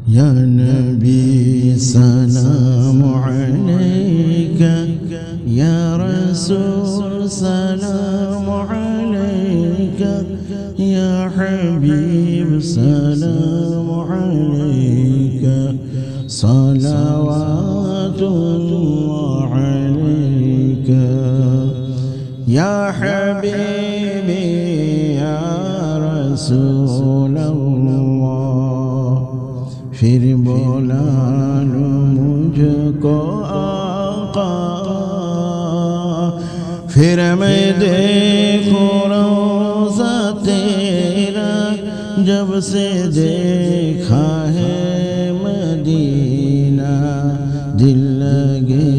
या नबी सलाम अलैका, या रसूल सलाम अलैका, या हबीब सलाम अलैका, सलावातुल्लाह अलैका, या हबीबी या रसूल अल्लाह। फिर बोला लो मुझको आका, फिर मैं देखूं रोज़ा तेरा, जब से देखा है मदीना, दिल लगे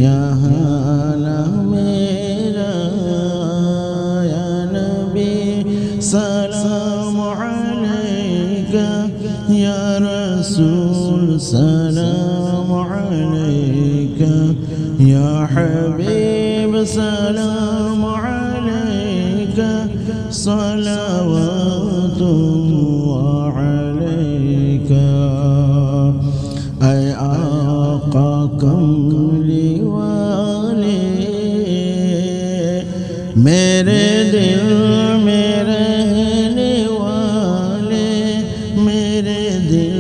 यहाँ ना मेरा। या नबी सलाम अलैका, या रसूल सलाम अलैका, या हबीब सलाम अलैका, सलावतुल्लाह अलैका। ऐ आका कमली वाले, मेरे दिल में रहने वाले, मेरे दिल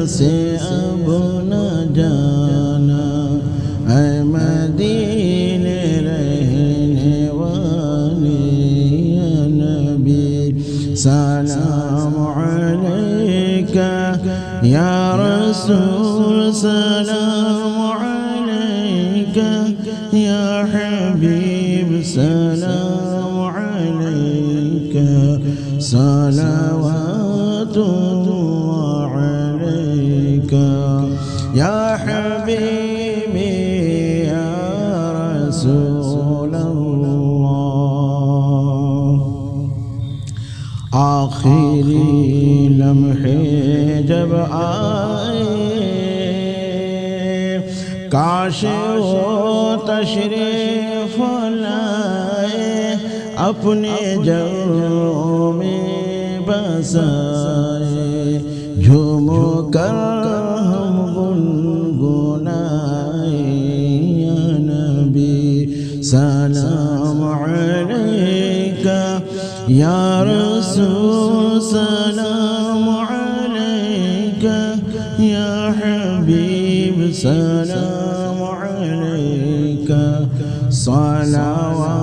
से अब न जाना। ऐ मदीने रहने वाले, या नबी सलाम अलैका, या रसूल सलाम अलैका, या हबीब सलाम अलैका, सलावातुल्लाह अलैका, या हबीबी या रसूल अल्लाह। आखिरी लम्हे जब आए, काश वो तशरीफ लाए, अपने जलवों में बसाए। झूम कर हम गुनगुनाए, या नबी सलाम अलैका, या रसूल सलाम अलैका, या हबीब सलाम अलैका, सलावातुल्लाह